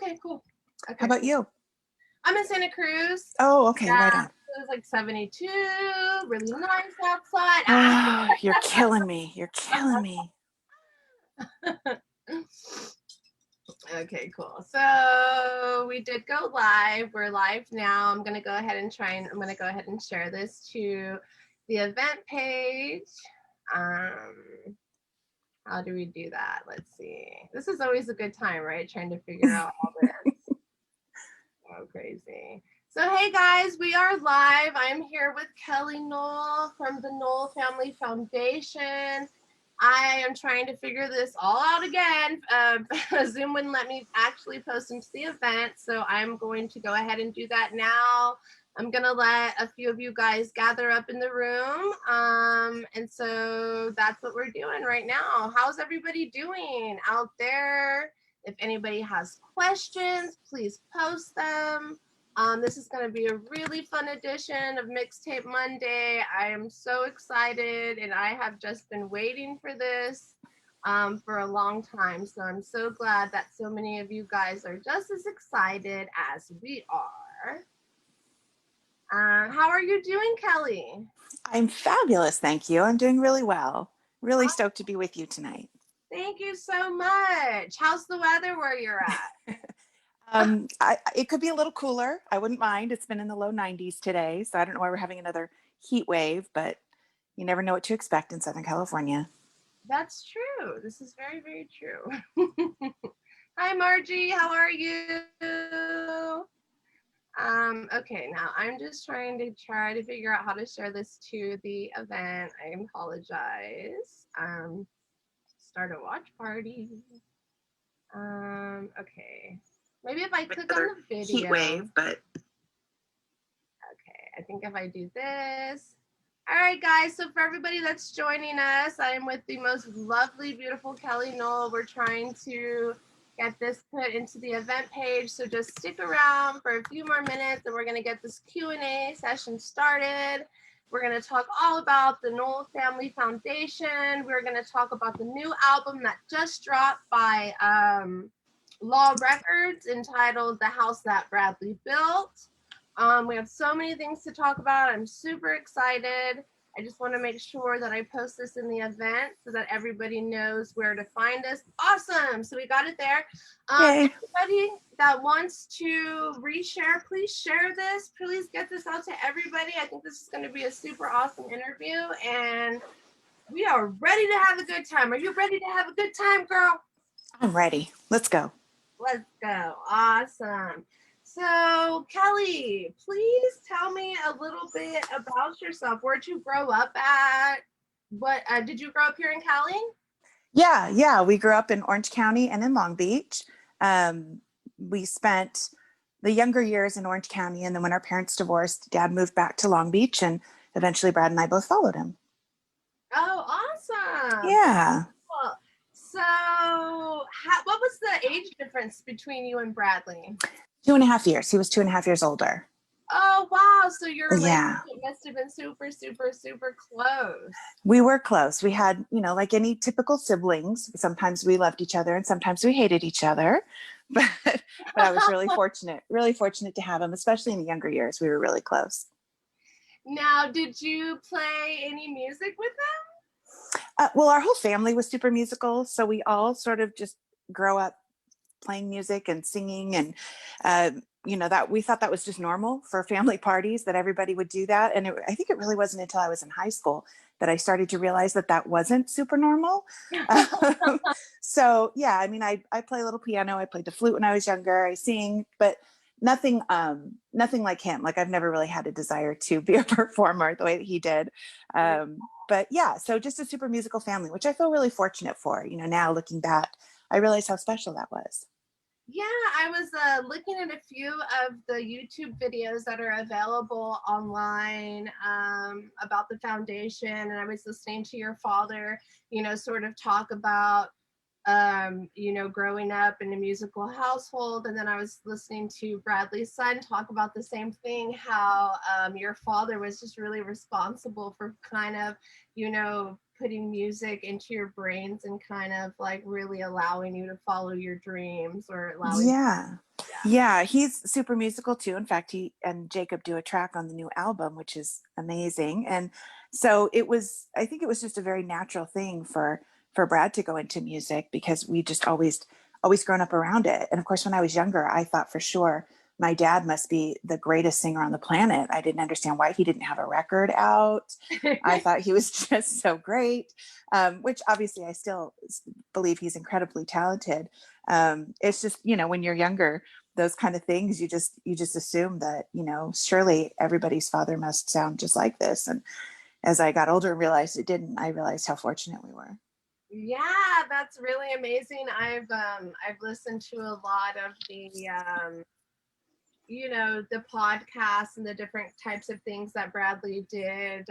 Okay, cool. How Okay, about cool. you? I'm in Santa Cruz. Oh, okay, right Yeah, on. it was like 72, really nice outside. Oh, you're killing me. You're killing me. Okay, cool. So we did go live. We're live now. I'm gonna go ahead and share this to the event page. How do we do that? Let's see. This is always a good time, right? Trying to figure out all this. Oh, crazy. So, hey guys, we are live. I'm here with Kellie Nowell from the Nowell Family Foundation. I am trying to figure this all out again. Zoom wouldn't let me actually post into the event, so I'm going to go ahead and do that now. I'm gonna let a few of you guys gather up in the room. And so that's what we're doing right now. How's everybody doing out there? If anybody has questions, please post them. This is going to be a really fun edition of Mixtape Monday. I am so excited, and I have just been waiting for this for a long time. So I'm so glad that so many of you guys are just as excited as we are. How are you doing, Kellie? I'm fabulous, thank you. I'm doing really well. Really stoked to be with you tonight. Thank you so much. How's the weather where you're at? It could be a little cooler. I wouldn't mind. It's been in the low 90s today, so I don't know why we're having another heat wave, but you never know what to expect in Southern California. That's true. This is very, very true. Hi, Margie. How are you? Okay, now I'm just trying to figure out how to share this to the event. I apologize. Start a watch party. Okay. Maybe if I click on the video. Heat wave, but Okay, I think if I do this. All right, guys. So for everybody that's joining us, I am with the most lovely, beautiful Kellie Nowell. We're trying to get this put into the event page. So just stick around for a few more minutes and we're going to get this Q&A session started. We're going to talk all about the Nowell Family Foundation. We're going to talk about the new album that just dropped by Law Records entitled The House That Bradley Built. We have so many things to talk about. I'm super excited. I just want to make sure that I post this in the event so that everybody knows where to find us. Awesome. So we got it there. Everybody that wants to reshare, please share this. Please get this out to everybody. I think this is going to be a super awesome interview, and we are ready to have a good time. Are you ready to have a good time, girl? I'm ready. Let's go. Let's go. Awesome. So, Kellie, please tell me a little bit about yourself. Where'd you grow up at? What did you grow up here in Cali? Yeah. We grew up in Orange County and in Long Beach. We spent the younger years in Orange County, and then when our parents divorced, Dad moved back to Long Beach, and eventually Brad and I both followed him. Oh, awesome. Yeah. Cool. So, what was the age difference between you and Bradley? 2.5 years. He was 2.5 years older. Oh, wow. So your Yeah. relationship must have been super, super, super close. We were close. We had, like any typical siblings, sometimes we loved each other and sometimes we hated each other. But I was really fortunate to have him, especially in the younger years. We were really close. Now, did you play any music with them? Well, our whole family was super musical, so we all sort of just grow up playing music and singing, and that we thought that was just normal for family parties, that everybody would do that. And I think it really wasn't until I was in high school that I started to realize that wasn't super normal. So yeah, I mean, I play a little piano. I played the flute when I was younger. I sing, but nothing like him. Like, I've never really had a desire to be a performer the way that he did. But yeah, so just a super musical family, which I feel really fortunate for. Now looking back, I realized how special that was. Yeah, I was looking at a few of the YouTube videos that are available online about the foundation, and I was listening to your father, sort of talk about, growing up in a musical household. And then I was listening to Bradley's son talk about the same thing, how your father was just really responsible for kind of, putting music into your brains and kind of like really allowing you to follow your dreams, or allowing. Yeah. Yeah, he's super musical too. In fact, he and Jacob do a track on the new album, which is amazing. And so I think it was just a very natural thing for Brad to go into music because we just always grown up around it. And of course, when I was younger, I thought for sure my dad must be the greatest singer on the planet. I didn't understand why he didn't have a record out. I thought he was just so great, which obviously I still believe he's incredibly talented. It's just, when you're younger, those kind of things, you just assume that, surely everybody's father must sound just like this. And as I got older and realized it didn't, I realized how fortunate we were. Yeah, that's really amazing. I've listened to a lot of the podcasts and the different types of things that Bradley did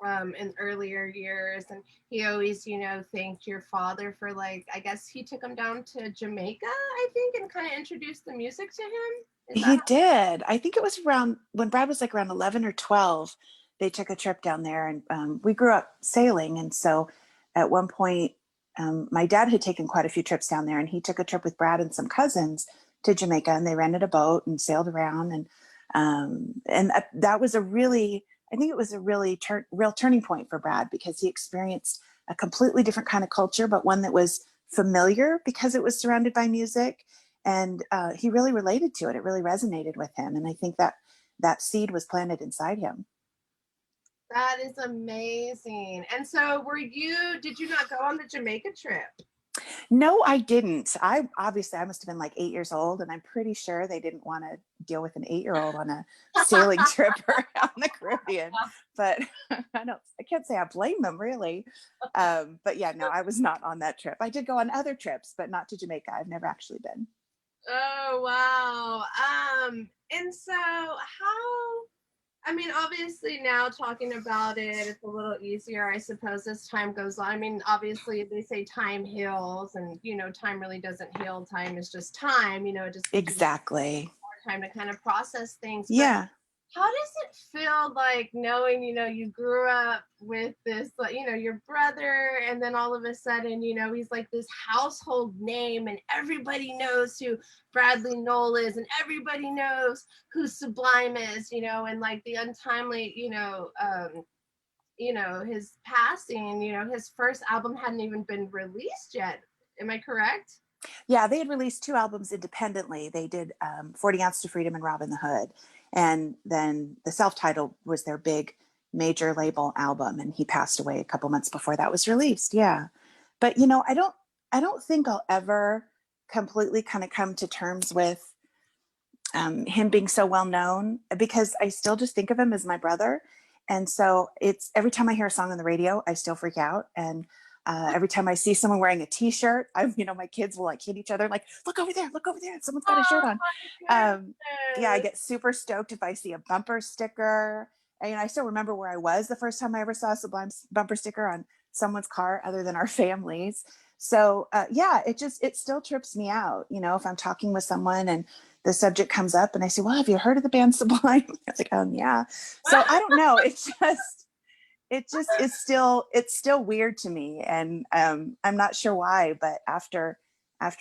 in earlier years, and he always, thanked your father for, like, I guess he took him down to Jamaica, I think, and kind of introduced the music to him. Is that He did. I think it was around when Brad was like around 11 or 12. They took a trip down there, and we grew up sailing. And so at one point, my dad had taken quite a few trips down there, and he took a trip with Brad and some cousins to Jamaica, and they rented a boat and sailed around. And that was I think it was a real turning point for Brad because he experienced a completely different kind of culture, but one that was familiar because it was surrounded by music, and he really related to it. It really resonated with him, and I think that seed was planted inside him. that is amazing. And so, did you not go on the Jamaica trip? No, I didn't. I must have been like 8 years old, and I'm pretty sure they didn't want to deal with an 8-year-old on a sailing trip around the Caribbean. But I can't say I blame them really. But yeah, no, I was not on that trip. I did go on other trips, but not to Jamaica. I've never actually been. Oh, wow. And so I mean, obviously now talking about it, it's a little easier, I suppose, as time goes on. I mean, obviously they say time heals, and time really doesn't heal. Time is just time. It just gives you Exactly. more time to kind of process things. But Yeah. how does it feel, like, knowing, you grew up with this, like, your brother, and then all of a sudden, he's like this household name, and everybody knows who Bradley Nowell is, and everybody knows who Sublime is, and like the untimely, his passing, his first album hadn't even been released yet. Am I correct? Yeah, they had released two albums independently. They did 40 Ounce to Freedom and Robin the Hood. And then the self-titled was their big major label album. And he passed away a couple months before that was released. Yeah. But I don't think I'll ever completely kind of come to terms with him being so well known because I still just think of him as my brother. And so it's every time I hear a song on the radio, I still freak out. And every time I see someone wearing a T-shirt, my kids will like hit each other, like, look over there, someone's got a shirt Oh on. my Yeah, I goodness. get super stoked if I see a bumper sticker. And I still remember where I was the first time I ever saw a Sublime bumper sticker on someone's car other than our families. So yeah, it still trips me out, if I'm talking with someone and the subject comes up and I say, well, have you heard of the band Sublime? It's like, yeah. So I don't know. It just it's still weird to me. And I'm not sure why, but after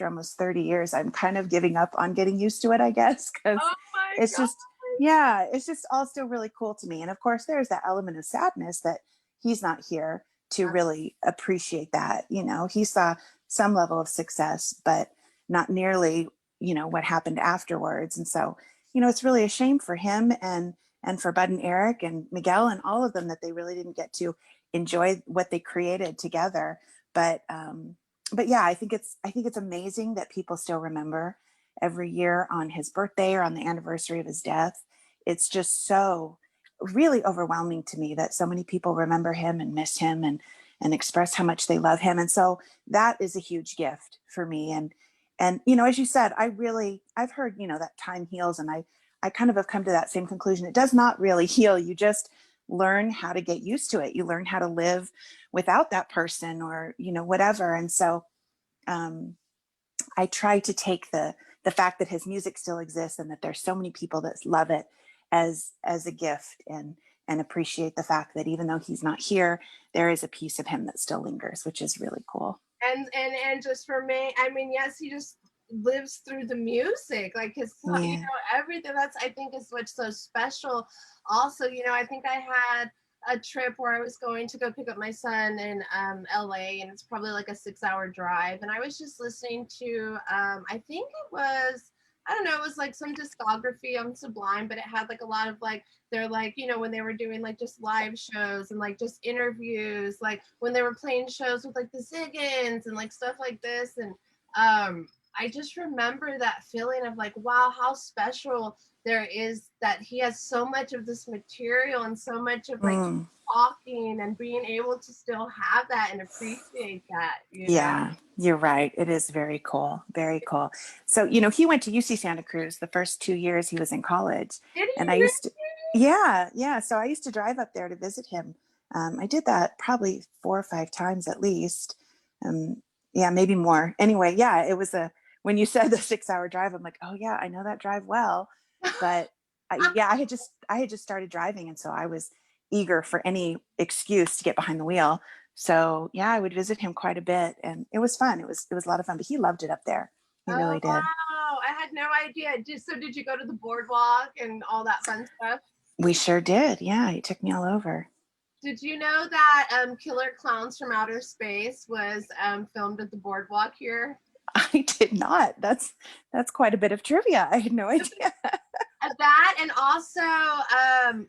almost 30 years, I'm kind of giving up on getting used to it, I guess, because Oh my it's god. just, yeah, it's just all still really cool to me. And of course, there's that element of sadness that he's not here to really appreciate that. He saw some level of success, but not nearly, what happened afterwards. And so, it's really a shame for him and for Bud and Eric and Miguel and all of them that they really didn't get to enjoy what they created together. But yeah, I think it's amazing that people still remember every year on his birthday or on the anniversary of his death. It's just so really overwhelming to me that so many people remember him and miss him and express how much they love him. And so that is a huge gift for me. And as you said, I've heard, that time heals, and I kind of have come to that same conclusion. It does not really heal. You just learn how to get used to it. You learn how to live without that person or, whatever. And so um, I try to take the fact that his music still exists and that there's so many people that love it as a gift, and appreciate the fact that even though he's not here, there is a piece of him that still lingers, which is really cool. And just for me, I mean, yes, he just lives through the music, like his, Yeah. everything. That's, I think, is what's so special. Also, I think I had a trip where I was going to go pick up my son in LA, and it's probably like a 6 hour drive. And I was just listening to, I think it was, I don't know, it was like some discography on Sublime, but it had like a lot of like, they're like, when they were doing like just live shows and like just interviews, like when they were playing shows with like the Ziggins and like stuff like this. And I just remember that feeling of like, wow, how special there is that he has so much of this material and so much of like Mm. talking and being able to still have that and appreciate that. Yeah, you're right. It is very cool. Very cool. So, he went to UC Santa Cruz the first 2 years he was in college. Did And he I really? used to, yeah, yeah. So I used to drive up there to visit him. I did that probably 4 or 5 times at least. Um, yeah, maybe more. Anyway, yeah, when you said the 6 hour drive, I'm like, oh yeah, I know that drive well. But yeah, I had just started driving. And so I was eager for any excuse to get behind the wheel. So yeah, I would visit him quite a bit, and it was fun. It was a lot of fun. But he loved it up there. He Oh really did. wow, I had no idea. So did you go to the boardwalk and all that fun stuff? We sure did. Yeah, he took me all over. Did you know that Killer Clowns from Outer Space was filmed at the boardwalk here? I did not. That's quite a bit of trivia. I had no idea. That, and also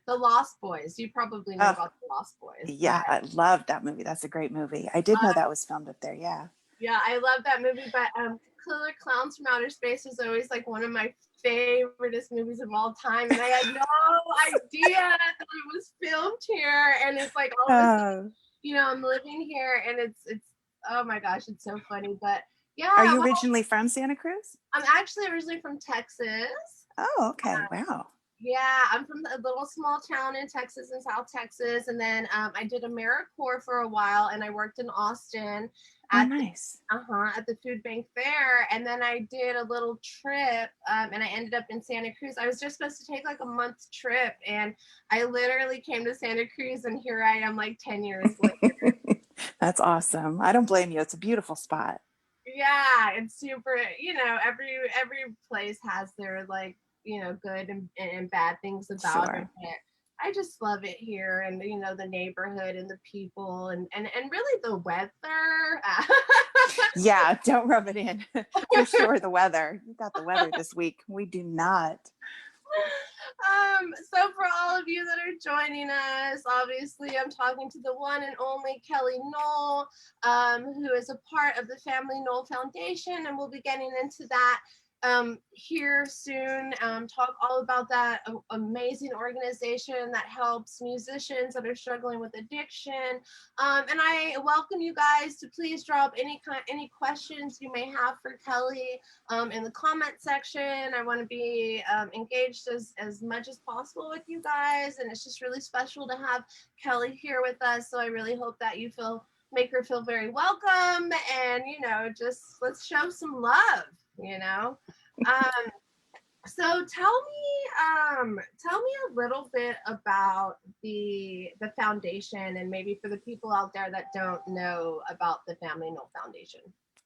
the Lost Boys. You probably know Oh, about the Lost Boys, but yeah, I loved that movie. That's a great movie. I did know that was filmed up there. Yeah. yeah, I love that movie. But Killer Clowns from Outer Space was always like one of my favoriteest movies of all time, and I had no idea that it was filmed here. And it's like all of a sudden, Oh, I'm living here, and it's oh my gosh, it's so funny. But are yeah, you well, originally from Santa Cruz? I'm actually originally from Texas. Oh, okay. Wow. Yeah, I'm from a little small town in Texas, in South Texas, and then I did AmeriCorps for a while, and I worked in Austin Oh, at the nice. at the food bank there, and then I did a little trip, and I ended up in Santa Cruz. I was just supposed to take like a month trip, and I literally came to Santa Cruz, and here I am, like 10 years later. That's awesome. I don't blame you. It's a beautiful spot. Yeah, it's super. Every place has their like good and bad things about it. Sure. But I just love it here, and the neighborhood and the people, and really the weather. Yeah, don't rub it in. For sure, the weather. You got the weather this week. We do not. So for all of you that are joining us, obviously I'm talking to the one and only Kellie Nowell, who is a part of the Family Nowell Foundation, and we'll be getting into that here soon. Talk all about that amazing organization that helps musicians that are struggling with addiction. And I welcome you guys to please drop any questions you may have for Kellie in the comment section. I want to be engaged as much as possible with you guys, and it's just really special to have Kellie here with us. So I really hope that you make her feel very welcome, and just let's show some love. Um, so tell me a little bit about the foundation, and maybe for the people out there that don't know about the Family Nowell Foundation.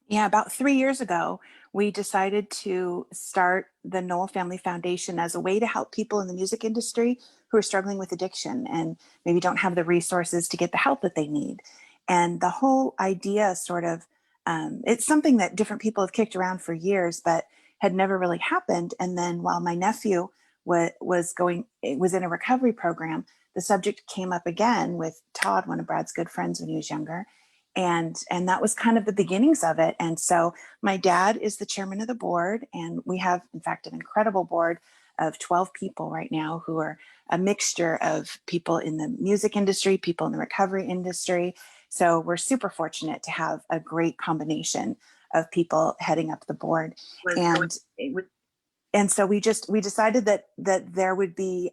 Yeah, about 3 years ago, we decided to start the Nowell Family Foundation as a way to help people in the music industry who are struggling with addiction and maybe don't have the resources to get the help that they need. And the whole idea it's something that different people have kicked around for years, but had never really happened. And then while my nephew was in a recovery program, the subject came up again with Todd, one of Brad's good friends when he was younger, and that was kind of the beginnings of it. And so my dad is the chairman of the board, and we have, in fact, an incredible board of 12 people right now who are a mixture of people in the music industry, people in the recovery industry. So we're super fortunate to have a great combination of people heading up the board. And so we decided that there would be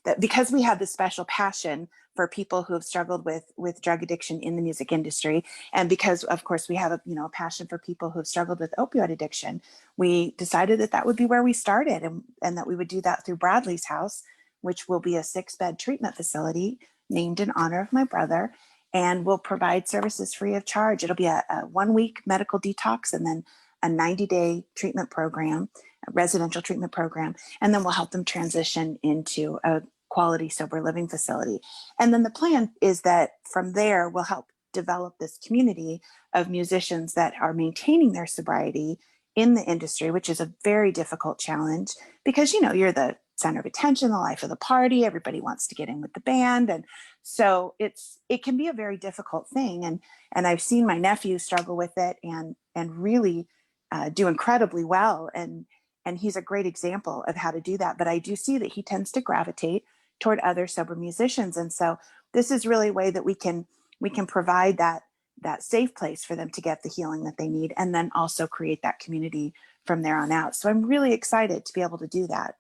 that because we have this special passion for people who have struggled with drug addiction in the music industry, and because of course we have a passion for people who have struggled with opioid addiction, we decided that would be where we started, and that we would do that through Bradley's house, which will be a 6-bed treatment facility named in honor of my brother, and we'll provide services free of charge. It'll be a 1-week medical detox, and then a 90-day treatment program, a residential treatment program, and then we'll help them transition into a quality sober living facility. And then the plan is that from there, we'll help develop this community of musicians that are maintaining their sobriety in the industry, which is a very difficult challenge because, you're the center of attention, the life of the party, everybody wants to get in with the band. And so it can be a very difficult thing. And I've seen my nephew struggle with it and really do incredibly well. And he's a great example of how to do that. But I do see that he tends to gravitate toward other sober musicians. And so this is really a way that we can provide that safe place for them to get the healing that they need, and then also create that community from there on out. So I'm really excited to be able to do that.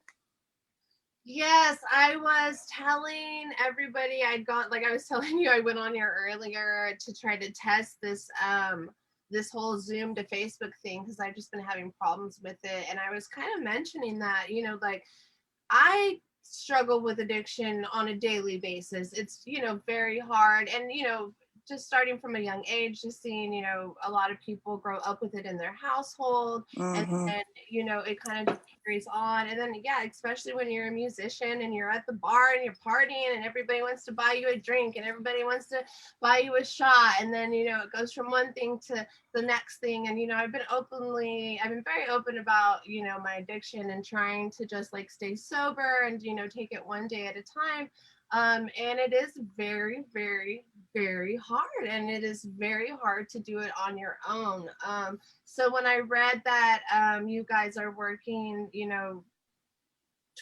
Yes, I was telling everybody like I was telling you, I went on here earlier to try to test this whole Zoom to Facebook thing because I've just been having problems with it. And I was kind of mentioning that, like I struggle with addiction on a daily basis. It's, very hard. And, just starting from a young age, just seeing, a lot of people grow up with it in their household. And Mm-hmm. then, it kind of just carries on. And then, yeah, especially when you're a musician and you're at the bar and you're partying and everybody wants to buy you a drink and everybody wants to buy you a shot. And then, it goes from one thing to the next thing. And, I've been very open about, my addiction and trying to just like stay sober and, take it one day at a time. And it is very, very, very hard, and it is very hard to do it on your own. So when I read that you guys are working,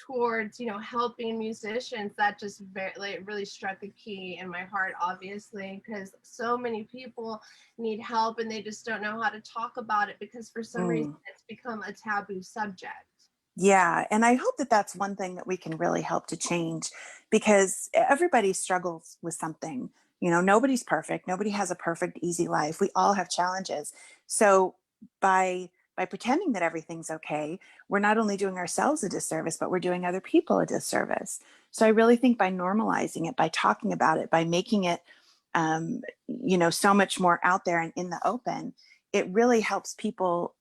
towards, helping musicians, that just really struck a key in my heart, obviously, because so many people need help and they just don't know how to talk about it because for some reason it's become a taboo subject. Yeah. And I hope that that's one thing that we can really help to change, because everybody struggles with something. Nobody's perfect. Nobody has a perfect, easy life. We all have challenges. So by pretending that everything's okay, we're not only doing ourselves a disservice, but we're doing other people a disservice. So I really think by normalizing it, by talking about it, by making it, so much more out there and in the open, it really helps people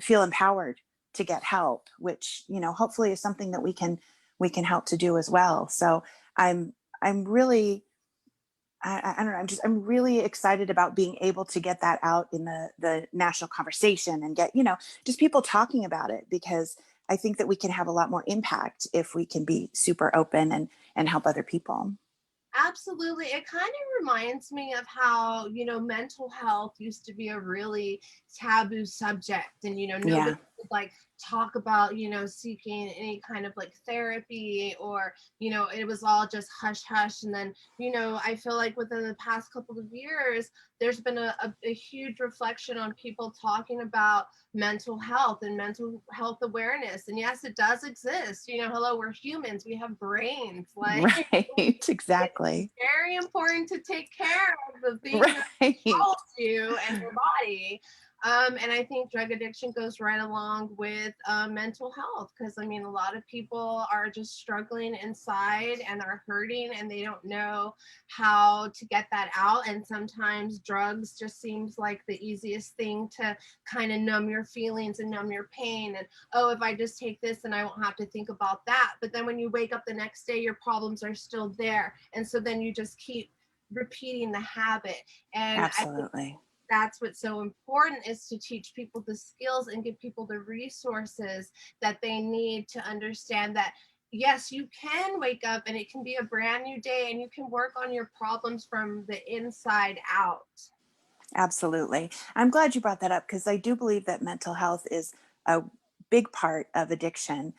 feel empowered to get help, which hopefully is something that we can help to do as well. So I'm really, I don't know, I'm really excited about being able to get that out in the national conversation and get just people talking about it, because I think that we can have a lot more impact if we can be super open and help other people. Absolutely. It kind of reminds me of how, mental health used to be a really taboo subject. And, Yeah. nobody would like talk about, seeking any kind of like therapy or, it was all just hush hush. And then, I feel like within the past couple of years, there's been a huge reflection on people talking about mental health and mental health awareness. And yes, it does exist. Hello, we're humans, we have brains. Like, Right. it's Exactly. very important to take care of the things that Right. control you and your body. And I think drug addiction goes right along with mental health because, I mean, a lot of people are just struggling inside and are hurting and they don't know how to get that out. And sometimes drugs just seems like the easiest thing to kind of numb your feelings and numb your pain. And, oh, if I just take this, then I won't have to think about that. But then when you wake up the next day, your problems are still there. And so then you just keep repeating the habit. And I think Absolutely. that's what's so important is to teach people the skills and give people the resources that they need to understand that yes, you can wake up and it can be a brand new day and you can work on your problems from the inside out. Absolutely. I'm glad you brought that up, because I do believe that mental health is a big part of addiction,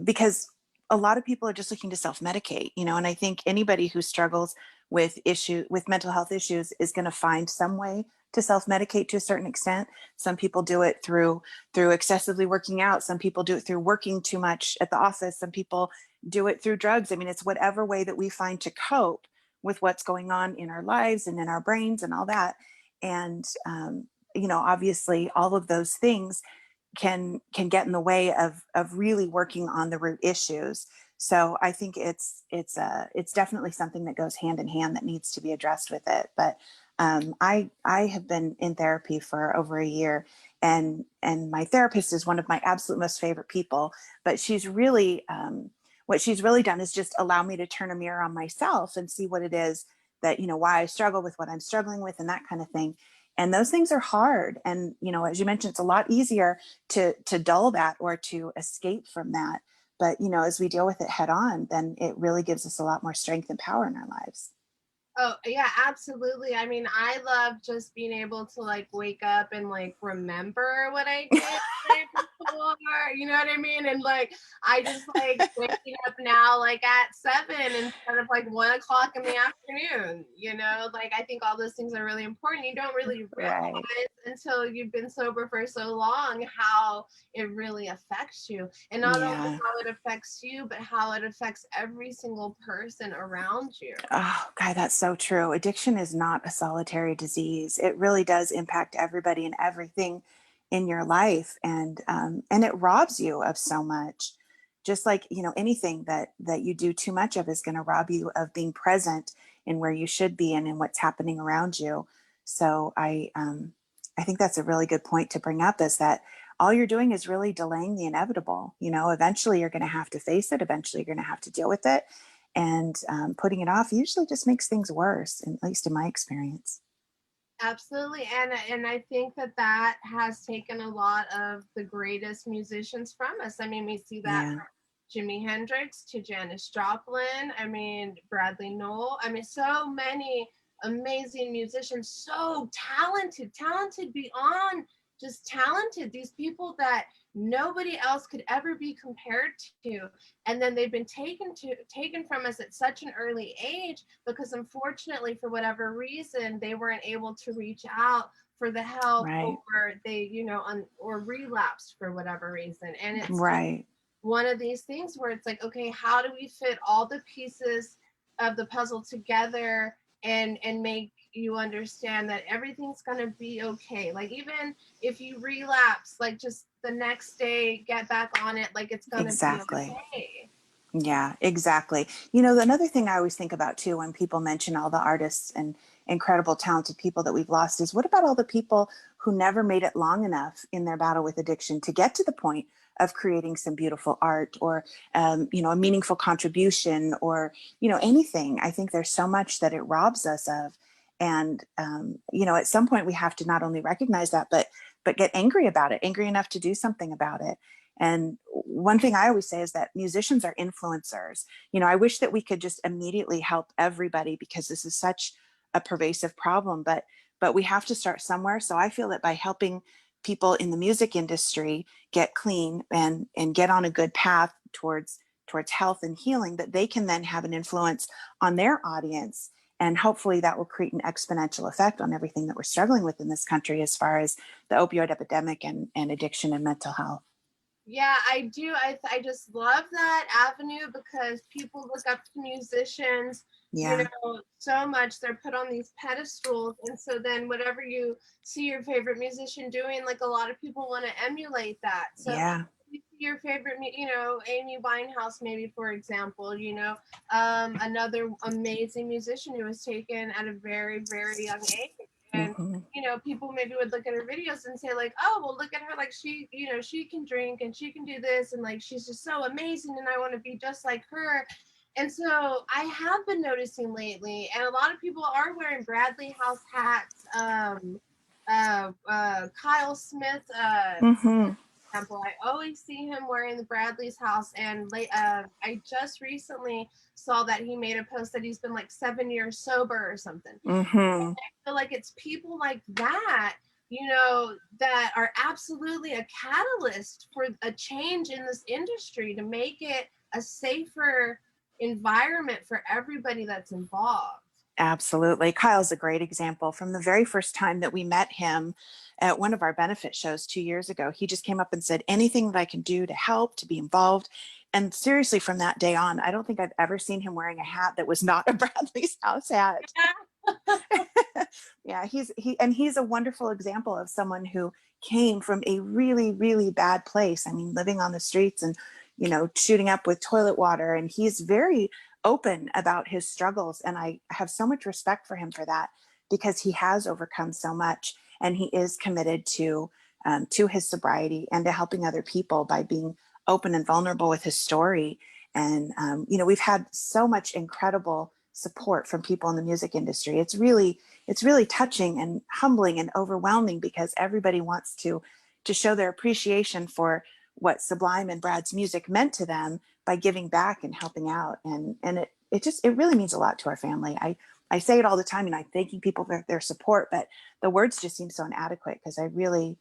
because a lot of people are just looking to self-medicate, and I think anybody who struggles with mental health issues is going to find some way to self-medicate to a certain extent. Some people do it through excessively working out. Some people do it through working too much at the office. Some people do it through drugs. I mean, it's whatever way that we find to cope with what's going on in our lives and in our brains and all that. And obviously all of those things can get in the way of really working on the root issues. So I think it's definitely something that goes hand in hand that needs to be addressed with it. But I have been in therapy for over a year, and my therapist is one of my absolute most favorite people, but she's really what she's really done is just allow me to turn a mirror on myself and see what it is that, why I struggle with what I'm struggling with and that kind of thing. And those things are hard. And, as you mentioned, it's a lot easier to dull that or to escape from that. But, as we deal with it head on, then it really gives us a lot more strength and power in our lives. Oh, yeah, absolutely. I mean, I love just being able to like wake up and like remember what I did the day before, you know what I mean? And like, I just like waking up now like at 7 instead of like 1 o'clock in the afternoon, like I think all those things are really important. You don't really realize Right. until you've been sober for so long how it really affects you. And not only Yeah. how it affects you, but how it affects every single person around you. Oh, God, that's so true. Addiction is not a solitary disease. It really does impact everybody and everything in your life, and it robs you of so much. Just like anything that you do too much of is going to rob you of being present in where you should be and in what's happening around you. So I think that's a really good point to bring up, is that all you're doing is really delaying the inevitable. Eventually you're going to have to face it. Eventually you're going to have to deal with it, and putting it off usually just makes things worse, at least in my experience. Absolutely, and I think that has taken a lot of the greatest musicians from us. I mean, we see that Yeah. from Jimi Hendrix to Janis Joplin. I mean, Bradley Noel. I mean, so many amazing musicians, so talented beyond just talented. These people that nobody else could ever be compared to, and then they've been taken from us at such an early age because unfortunately for whatever reason they weren't able to reach out for the help, Right. or they or relapsed for whatever reason. And it's just Right. one of these things where it's like, okay, how do we fit all the pieces of the puzzle together and make you understand that everything's going to be okay? Like, even if you relapse, like, just the next day get back on it, like it's going to be Exactly. okay. Yeah, exactly. Another thing I always think about too, when people mention all the artists and incredible, talented people that we've lost, is what about all the people who never made it long enough in their battle with addiction to get to the point of creating some beautiful art, or, a meaningful contribution, or, anything. I think there's so much that it robs us of. And, at some point we have to not only recognize that, but get angry about it, angry enough to do something about it. And one thing I always say is that musicians are influencers. I wish that we could just immediately help everybody, because this is such a pervasive problem, but we have to start somewhere. So I feel that by helping people in the music industry get clean and get on a good path towards health and healing, that they can then have an influence on their audience. And hopefully that will create an exponential effect on everything that we're struggling with in this country, as far as the opioid epidemic and addiction and mental health. Yeah, I do. I just love that avenue because people look up to musicians, Yeah. so much. They're put on these pedestals. And so then whatever you see your favorite musician doing, like a lot of people want to emulate that. So Yeah. you see your favorite, Amy Winehouse, maybe, for example, another amazing musician who was taken at a very, very young age. And Mm-hmm. people maybe would look at her videos and say like, oh, well, look at her, like she, she can drink and she can do this, and like she's just so amazing, and I want to be just like her. And so I have been noticing lately, and a lot of people are wearing Bradley House hats. Kyle Smith, Mm-hmm. example, I always see him wearing the Bradley's house. And I just recently saw that he made a post that he's been like 7 years sober or something. Mm-hmm. Feel like it's people like that, that are absolutely a catalyst for a change in this industry to make it a safer environment for everybody that's involved. Absolutely. Kyle's a great example. From the very first time that we met him at one of our benefit shows 2 years ago, he just came up and said, anything that I can do to help, to be involved. And seriously, from that day on, I don't think I've ever seen him wearing a hat that was not a Bradley's House hat. Yeah, he's a wonderful example of someone who came from a really, really bad place. I mean, living on the streets and, shooting up with toilet water. And he's very open about his struggles. And I have so much respect for him for that, because he has overcome so much, and he is committed to to his sobriety and to helping other people by being open and vulnerable with his story. And, we've had so much incredible support from people in the music industry. It's really touching and humbling and overwhelming because everybody wants to show their appreciation for what Sublime and Brad's music meant to them by giving back and helping out. And it really means a lot to our family. I say it all the time, and I'm thanking people for their support, but the words just seem so inadequate because I really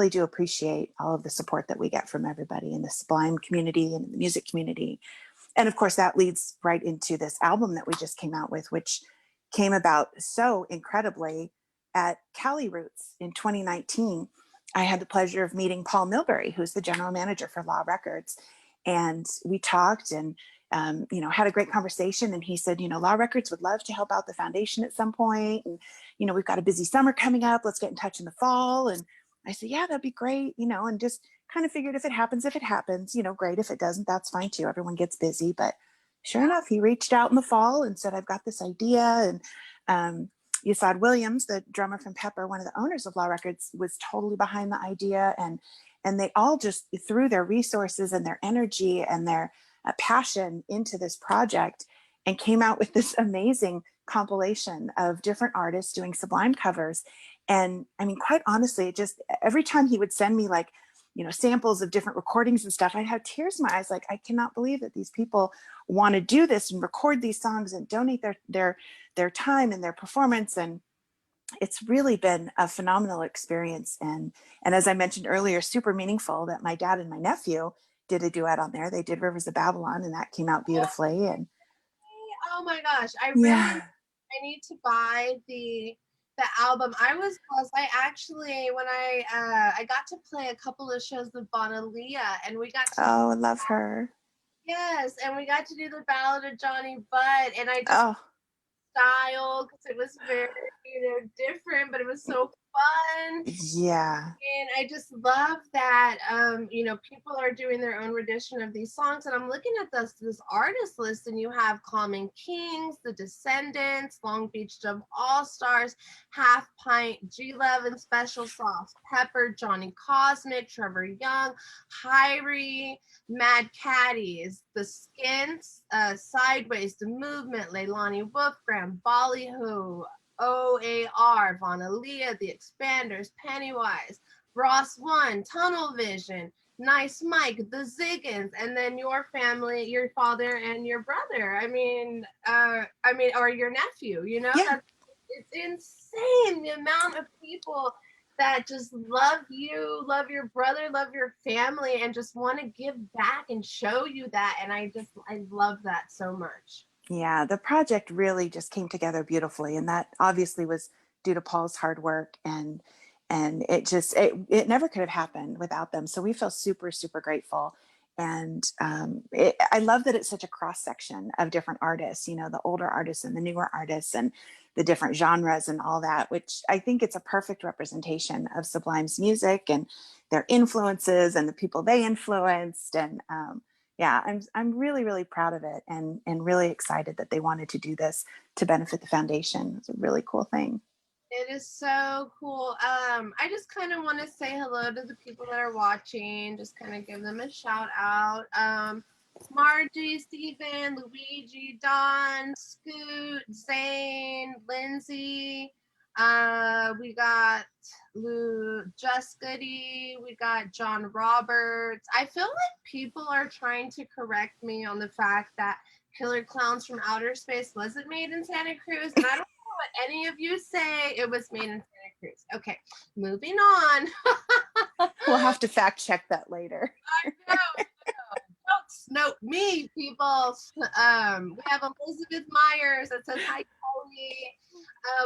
do appreciate all of the support that we get from everybody in the Sublime community and the music community. And of course, that leads right into this album that we just came out with, which came about so incredibly at Cali Roots in 2019. I had the pleasure of meeting Paul Milbury, who's the general manager for Law Records. And we talked and, had a great conversation. And he said, Law Records would love to help out the foundation at some point. And, we've got a busy summer coming up. Let's get in touch in the fall. And I said, yeah, that'd be great, and just kind of figured if it happens, great. If it doesn't, that's fine too. Everyone gets busy. But sure enough, he reached out in the fall and said, I've got this idea. And Yasad Williams, the drummer from Pepper, one of the owners of Law Records, was totally behind the idea. And they all just threw their resources and their energy and their passion into this project and came out with this amazing compilation of different artists doing Sublime covers. And I mean, quite honestly, just every time he would send me samples of different recordings and stuff, I'd have tears in my eyes. Like, I cannot believe that these people want to do this and record these songs and donate their time and their performance. And it's really been a phenomenal experience. And as I mentioned earlier, super meaningful that my dad and my nephew did a duet on there. They did Rivers of Babylon, and that came out beautifully. And Oh my gosh, yeah. I need to buy the album. I actually when I got to play a couple of shows with Bonalia, and we got to Oh, I love her. yes, and we got to do the Ballad of Johnny Butt, and I just Oh, style because it was very different, but it was so fun. yeah. And I just love that, people are doing their own rendition of these songs. And I'm looking at this artist list, and you have Common Kings, The Descendants, Long Beach Dub All Stars, Half Pint, G11, Special Sauce, Pepper, Johnny Cosmic, Trevor Young, Hyrie, Mad Caddies, The Skins, Sideways, The Movement, Leilani Wolfgram, Ballyhoo, OAR, Vonalia, The Expanders, Pennywise, Ross One, Tunnel Vision, Nice Mike, The Ziggins, and then your family, your father and your brother. Or your nephew. Yeah. It's insane the amount of people that just love you, love your brother, love your family, and just want to give back and show you that. And I love that so much. Yeah, the project really just came together beautifully, and that obviously was due to Paul's hard work, and it never could have happened without them. So we feel super super grateful, and I love that it's such a cross section of different artists. The older artists and the newer artists, and the different genres and all that. Which I think it's a perfect representation of Sublime's music and their influences and the people they influenced, and yeah, I'm really really proud of it, and really excited that they wanted to do this to benefit the foundation. It's a really cool thing. It is so cool. I just kind of want to say hello to the people that are watching. Just kind of give them a shout out. Margie, Stephen, Luigi, Don, Scoot, Zane, Lindsay. We got Just Goody. We got John Roberts. I feel like people are trying to correct me on the fact that Killer Clowns from Outer Space wasn't made in Santa Cruz, and I don't what any of you say. It was made in Santa Cruz. Okay, moving on. We'll have to fact check that later. I know. Don't snote me, people. We have Elizabeth Myers that says hi, Kelly.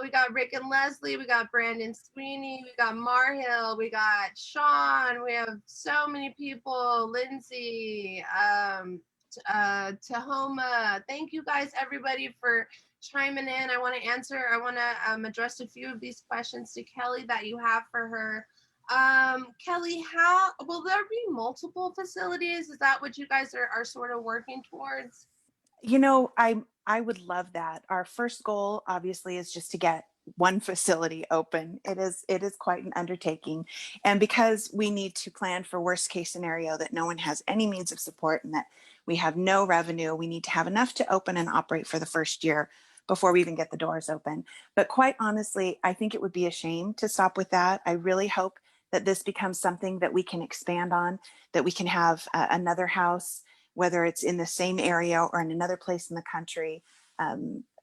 We got Rick and Leslie. We got Brandon Sweeney. We got Marhill. We got Sean. We have so many people. Lindsay. Tahoma. Thank you guys, everybody, for chiming in. I want to address a few of these questions to Kelly that you have for her. Kelly, how will there be multiple facilities? Is that what you guys are sort of working towards? I would love that. Our first goal obviously is just to get one facility open. It is quite an undertaking. And because we need to plan for worst case scenario that no one has any means of support and that we have no revenue, we need to have enough to open and operate for the first year before we even get the doors open. But quite honestly, I think it would be a shame to stop with that. I really hope that this becomes something that we can expand on, that we can have another house, whether it's in the same area or in another place in the country.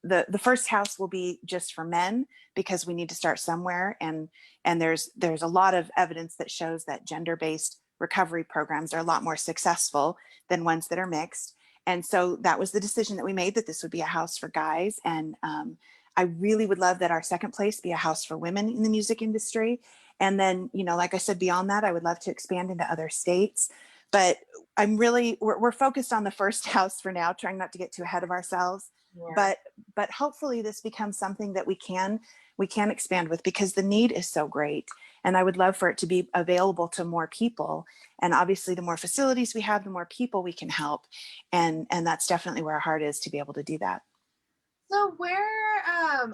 The first house will be just for men because we need to start somewhere, and there's a lot of evidence that shows that gender-based recovery programs are a lot more successful than ones that are mixed. And so that was the decision that we made, that this would be a house for guys. And I really would love that our second place be a house for women in the music industry. And then, like I said, beyond that, I would love to expand into other states. But we're focused on the first house for now, trying not to get too ahead of ourselves. Yeah. But hopefully this becomes something that we can expand with, because the need is so great. And I would love for it to be available to more people. And obviously the more facilities we have, the more people we can help. And that's definitely where our heart is, to be able to do that. So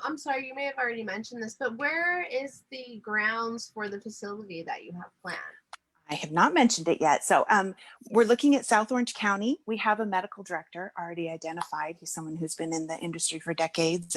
I'm sorry, you may have already mentioned this, but where is the grounds for the facility that you have planned? I have not mentioned it yet. So we're looking at South Orange County. We have a medical director already identified. He's someone who's been in the industry for decades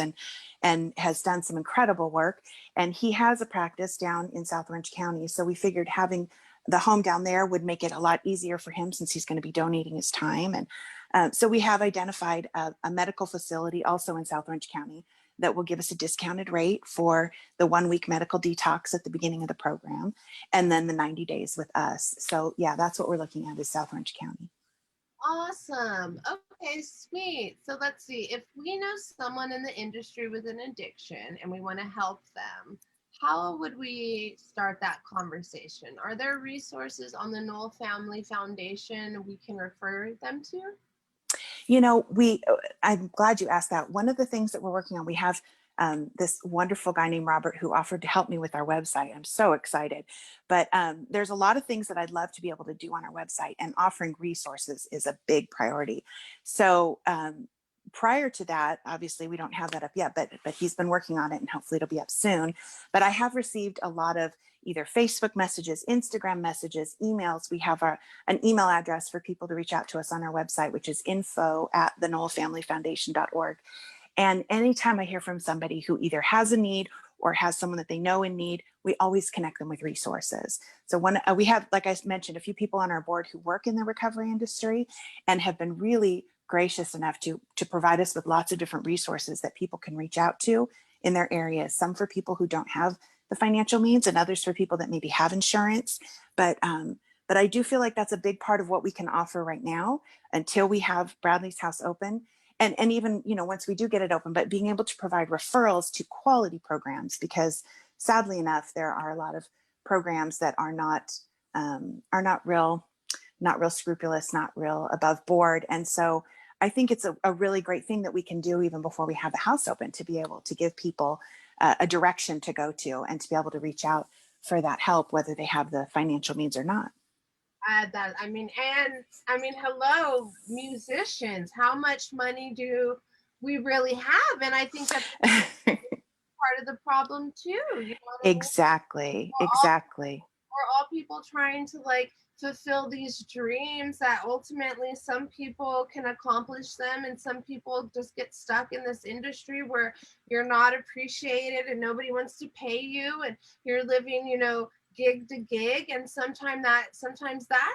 and has done some incredible work. And he has a practice down in South Orange County. So we figured having the home down there would make it a lot easier for him, since he's going to be donating his time. And so we have identified a medical facility also in South Orange County that will give us a discounted rate for the 1 week medical detox at the beginning of the program, and then the 90 days with us. So yeah, that's what we're looking at, is South Orange County. Awesome. Okay, sweet. So let's see. If we know someone in the industry with an addiction and we want to help them, how would we start that conversation? Are there resources on the Nowell Family Foundation we can refer them to? I'm glad you asked that. One of the things that we're working on, we have this wonderful guy named Robert who offered to help me with our website. I'm so excited. But there's a lot of things that I'd love to be able to do on our website, and offering resources is a big priority. So prior to that, obviously we don't have that up yet, but he's been working on it, and hopefully it'll be up soon. But I have received a lot of either Facebook messages, Instagram messages, emails. We have an email address for people to reach out to us on our website, which is info@thenowellfamilyfoundation.org. And anytime I hear from somebody who either has a need or has someone that they know in need, we always connect them with resources. So we have, like I mentioned, a few people on our board who work in the recovery industry and have been really gracious enough to provide us with lots of different resources that people can reach out to in their areas. Some for people who don't have the financial means, and others for people that maybe have insurance. But I do feel like that's a big part of what we can offer right now until we have Bradley's house open. And even, once we do get it open, but being able to provide referrals to quality programs, because sadly enough, there are a lot of programs that are not real scrupulous, not real above board. And so I think it's a really great thing that we can do even before we have the house open, to be able to give people a direction to go to, and to be able to reach out for that help, whether they have the financial means or not. That hello, musicians. How much money do we really have? And I think that's part of the problem too. You know what I mean? Exactly. We're all people trying to fulfill these dreams that ultimately some people can accomplish them, and some people just get stuck in this industry where you're not appreciated and nobody wants to pay you, and you're living, gig to gig, and sometimes that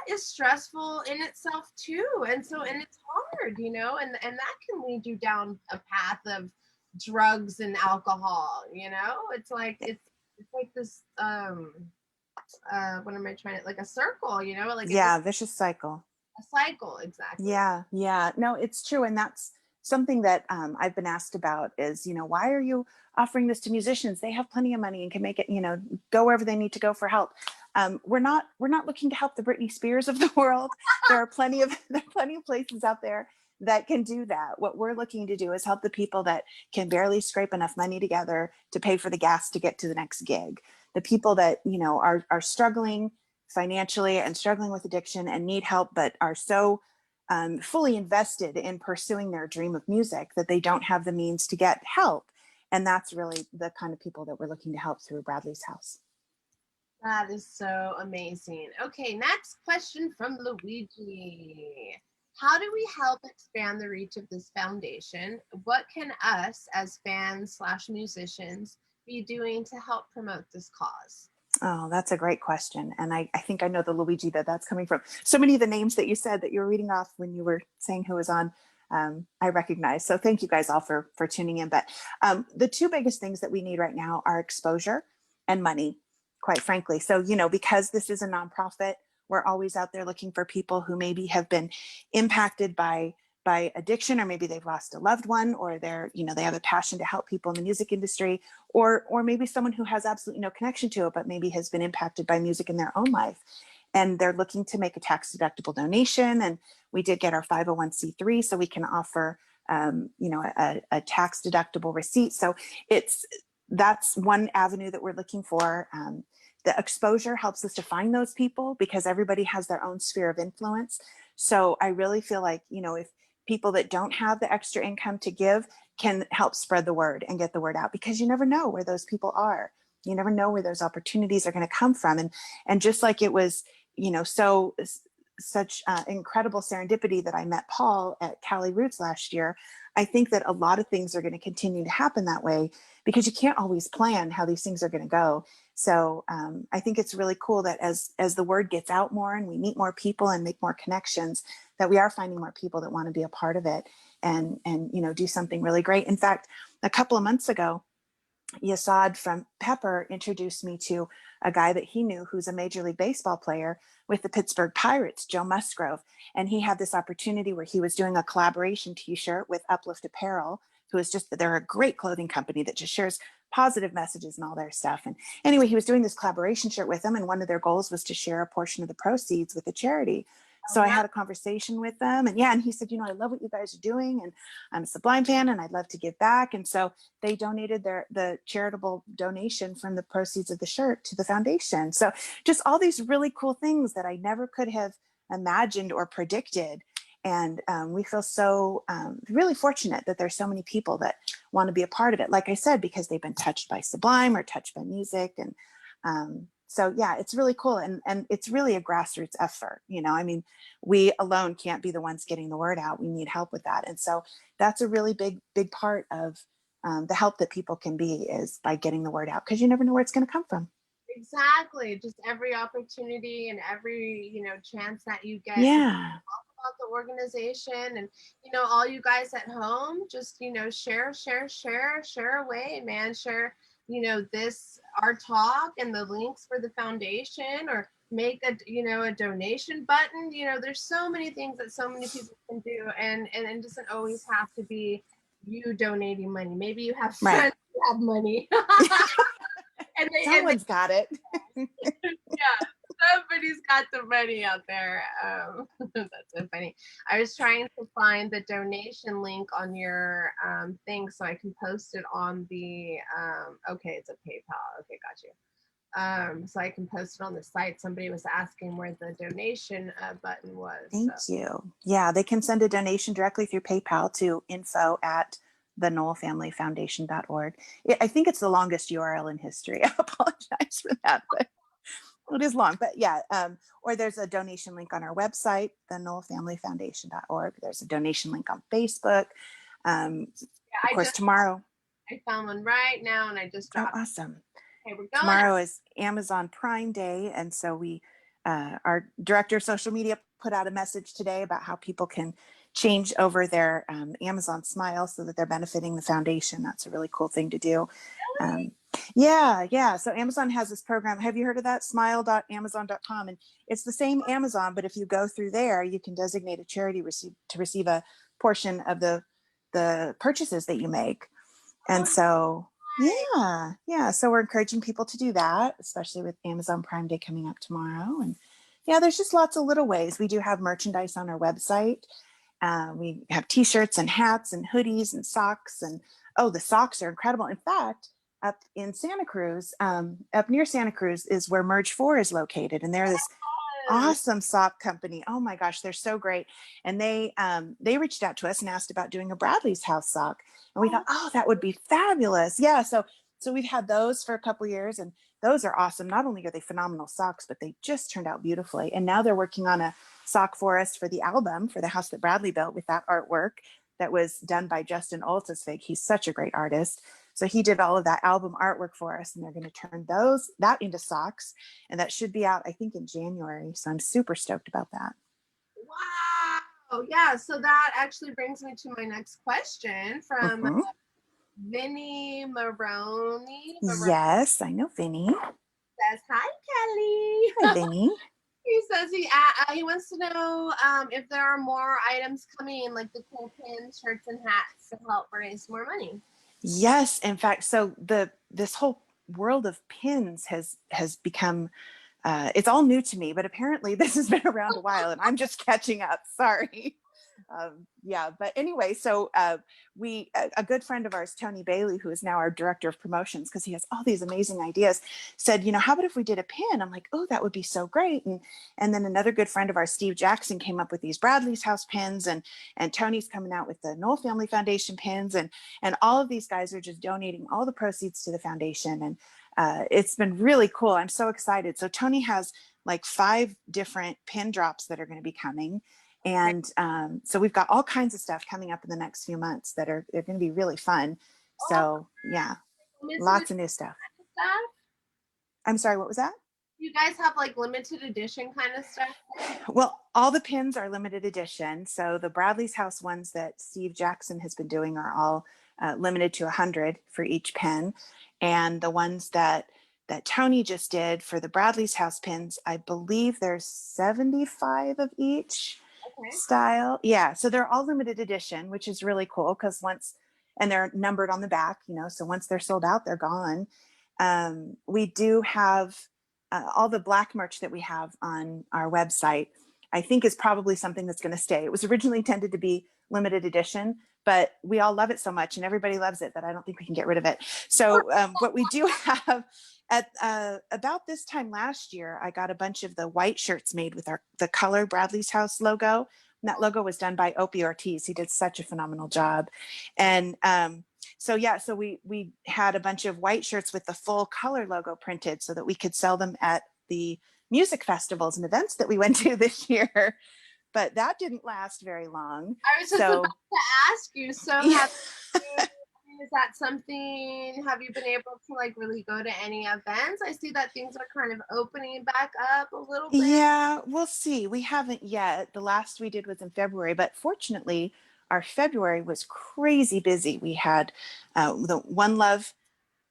is stressful in itself too. And it's hard, and that can lead you down a path of drugs and alcohol. It's like this what am I trying to, like a circle, Vicious cycle. a cycle, exactly. Yeah, no, it's true. And that's something that I've been asked about is, why are you offering this to musicians? They have plenty of money and can make it, go wherever they need to go for help. We're not looking to help the Britney Spears of the world. There are plenty of places out there that can do that. What we're looking to do is help the people that can barely scrape enough money together to pay for the gas to get to the next gig. The people that, are struggling financially and struggling with addiction and need help, but are so fully invested in pursuing their dream of music that they don't have the means to get help. And that's really the kind of people that we're looking to help through Bradley's house. That is so amazing. Okay, next question from Luigi. How do we help expand the reach of this foundation? What can us as fans / musicians be doing to help promote this cause? Oh, that's a great question. And I think I know the Luigi that's coming from. So many of the names that you said that you were reading off when you were saying who was on, I recognize. So thank you guys all for tuning in. But the two biggest things that we need right now are exposure and money, quite frankly. So, because this is a nonprofit, we're always out there looking for people who maybe have been impacted by addiction, or maybe they've lost a loved one, or they have a passion to help people in the music industry, or maybe someone who has absolutely no connection to it, but maybe has been impacted by music in their own life. And they're looking to make a tax deductible donation. And we did get our 501c3, so we can offer, a tax deductible receipt. So that's one avenue that we're looking for. The exposure helps us to find those people because everybody has their own sphere of influence. So I really feel like, if people that don't have the extra income to give can help spread the word and get the word out, because you never know where those people are. You never know where those opportunities are going to come from. And just like it was, such incredible serendipity that I met Paul at Cali Roots last year, I think that a lot of things are going to continue to happen that way, because you can't always plan how these things are going to go. So I think it's really cool that as the word gets out more and we meet more people and make more connections, that we are finding more people that want to be a part of it and do something really great. In fact, a couple of months ago, Yasad from Pepper introduced me to a guy that he knew who's a Major League Baseball player with the Pittsburgh Pirates, Joe Musgrove. And he had this opportunity where he was doing a collaboration t-shirt with Uplift Apparel, they're a great clothing company that just shares positive messages and all their stuff. And anyway, he was doing this collaboration shirt with them, and one of their goals was to share a portion of the proceeds with a charity. So I had a conversation with them, and he said, I love what you guys are doing, and I'm a Sublime fan, and I'd love to give back. And so they donated the charitable donation from the proceeds of the shirt to the foundation. So just all these really cool things that I never could have imagined or predicted. And we feel so really fortunate that there's so many people that want to be a part of it. Like I said, because they've been touched by Sublime or touched by music. And so, yeah, it's really cool. And it's really a grassroots effort. We alone can't be the ones getting the word out. We need help with that. And so that's a really big part of the help that people can be, is by getting the word out, because you never know where it's going to come from. Exactly. Just every opportunity and every, chance that you get Yeah. to talk about the organization. And, all you guys at home, just, share away, man. Share, our talk and the links for the foundation, or make a donation button. There's so many things that so many people can do. And it doesn't always have to be you donating money. Maybe you have friends who have money. Someone's got it. Yeah, somebody's got the money out there. That's so funny. I was trying to find the donation link on your thing so I can post it on the okay, it's a PayPal. Okay, got you. So I can post it on the site. Somebody was asking where the donation button was. Thank you. Yeah, they can send a donation directly through PayPal to info@thenowellfamilyfoundation.org. I think it's the longest URL in history. I apologize for that, but it is long. But yeah, or there's a donation link on our website, thenowellfamilyfoundation.org. There's a donation link on Facebook. Of course, tomorrow. I found one right now, and I just dropped. Oh, awesome. Okay, we're going. Tomorrow is Amazon Prime Day, and so our director of social media put out a message today about how people can change over their Amazon Smile so that they're benefiting the foundation. That's a really cool thing to do. Really? Yeah. So Amazon has this program. Have you heard of that? Smile.amazon.com. And it's the same Amazon, but if you go through there, you can designate a charity to receive a portion of the purchases that you make. And so, yeah. So we're encouraging people to do that, especially with Amazon Prime Day coming up tomorrow. And yeah, there's just lots of little ways. We do have merchandise on our website. We have t-shirts and hats and hoodies and socks. And the socks are incredible. In fact, up in Santa Cruz, up near Santa Cruz is where Merge 4 is located. And they're this awesome sock company. Oh my gosh, they're so great. And they reached out to us and asked about doing a Bradley's house sock. And we thought, oh, that would be fabulous. Yeah. So we've had those for a couple of years, and those are awesome. Not only are they phenomenal socks, but they just turned out beautifully. And now they're working on a sock for us for the album for the house that Bradley built with that artwork that was done by Justin Oltesvig. He's such a great artist. So he did all of that album artwork for us, and they're going to turn that into socks, and that should be out, I think, in January. So I'm super stoked about that. Wow. Yeah. So that actually brings me to my next question from Mm-hmm. Vinny Maroney. Yes, I know Vinny. Says, hi, Kelly. Hi, Vinny. He says he wants to know if there are more items coming in, like the cool pins, shirts, and hats to help raise more money. Yes, in fact, so this whole world of pins has become it's all new to me, but apparently this has been around a while, and I'm just catching up. Sorry. Yeah, but anyway, so a good friend of ours, Tony Bailey, who is now our director of promotions, because he has all these amazing ideas, said, how about if we did a pin? I'm like, oh, that would be so great. And then another good friend of ours, Steve Jackson, came up with these Bradley's house pins, and Tony's coming out with the Nowell Family Foundation pins, and all of these guys are just donating all the proceeds to the foundation, and it's been really cool. I'm so excited. So Tony has like 5 different pin drops that are going to be coming. And so we've got all kinds of stuff coming up in the next few months they're going to be really fun. So yeah, lots of new stuff. I'm sorry, what was that? You guys have like limited edition kind of stuff? Well, all the pins are limited edition. So the Bradley's house ones that Steve Jackson has been doing are all limited to 100 for each pin. And the ones that Tony just did for the Bradley's house pins, I believe there's 75 of each style. Yeah. So they're all limited edition, which is really cool because and they're numbered on the back, so once they're sold out, they're gone. We do have all the black merch that we have on our website, I think is probably something that's going to stay. It was originally intended to be limited edition, but we all love it so much and everybody loves it that I don't think we can get rid of it. So what we do have at about this time last year, I got a bunch of the white shirts made with the color Bradley's house logo. And that logo was done by Opie Ortiz. He did such a phenomenal job. And so we had a bunch of white shirts with the full color logo printed so that we could sell them at the music festivals and events that we went to this year. But that didn't last very long. I was just about to ask you. So is that something, have you been able to like really go to any events? I see that things are kind of opening back up a little bit. Yeah, we'll see. We haven't yet. The last we did was in February, but fortunately our February was crazy busy. We had the One Love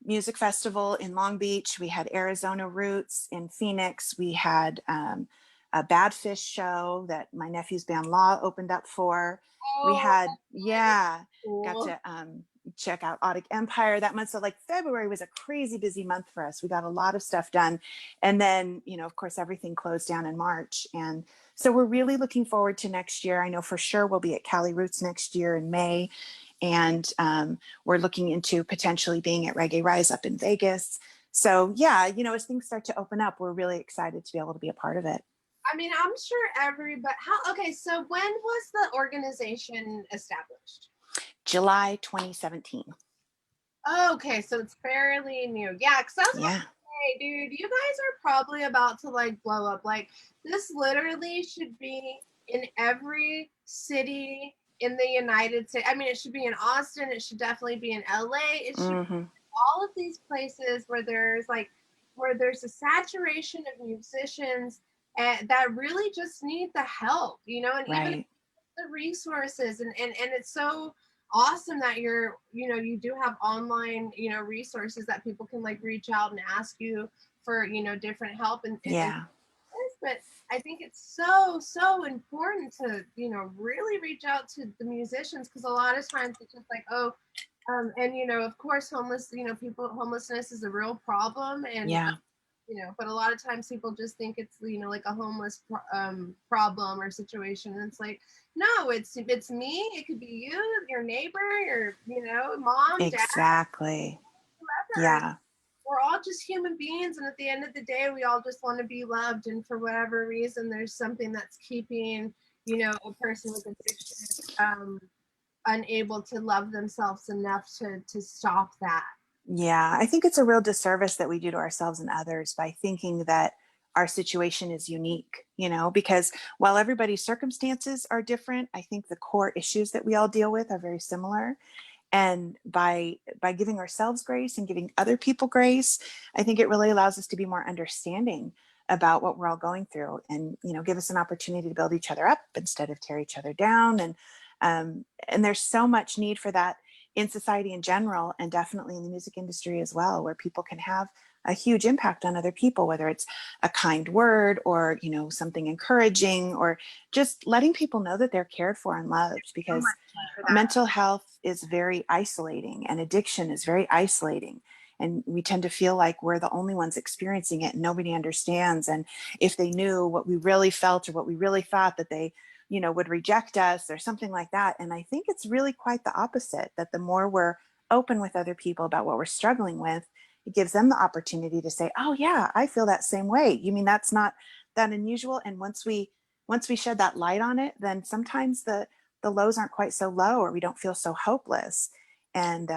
Music Festival in Long Beach. We had Arizona Roots in Phoenix. We had a Bad Fish show that my nephew's band Law opened up for. We had, got to check out Audic Empire that month. So like February was a crazy busy month for us. We got a lot of stuff done. And then, of course, everything closed down in March. And so we're really looking forward to next year. I know for sure we'll be at Cali Roots next year in May. And we're looking into potentially being at Reggae Rise up in Vegas. So yeah, as things start to open up, we're really excited to be able to be a part of it. I mean, I'm sure okay, so when was the organization established? July 2017. Okay, so it's fairly new. Yeah, because I was like, hey, dude, you guys are probably about to like blow up. Like this literally should be in every city in the United States. I mean, it should be in Austin. It should definitely be in LA. It should be all of these places where there's a saturation of musicians and that really just need the help, and even the resources and it's so awesome that you do have online, resources that people can like reach out and ask you for, different help and but I think it's so important to, really reach out to the musicians because a lot of times it's just like, and of course, homelessness is a real problem, and but a lot of times people just think it's like a homeless problem or situation, and it's like, no, it's me. It could be you, your neighbor, your mom, exactly. dad, whoever. we're all just human beings, and at the end of the day, we all just want to be loved. And for whatever reason, there's something that's keeping, a person with addiction unable to love themselves enough to stop that. Yeah, I think it's a real disservice that we do to ourselves and others by thinking that our situation is unique, because while everybody's circumstances are different, I think the core issues that we all deal with are very similar. And by giving ourselves grace and giving other people grace, I think it really allows us to be more understanding about what we're all going through, and give us an opportunity to build each other up instead of tear each other down. And there's so much need for that in society in general, and definitely in the music industry as well, where people can have a huge impact on other people, whether it's a kind word or something encouraging, or just letting people know that they're cared for and loved, because mental health is very isolating and addiction is very isolating, and we tend to feel like we're the only ones experiencing it and nobody understands. And if they knew what we really felt or what we really thought, that they would reject us or something like that. And I think it's really quite the opposite, that the more we're open with other people about what we're struggling with, it gives them the opportunity to say, oh yeah, I feel that same way. You mean that's not that unusual? And once we shed that light on it, then sometimes the lows aren't quite so low, or we don't feel so hopeless. And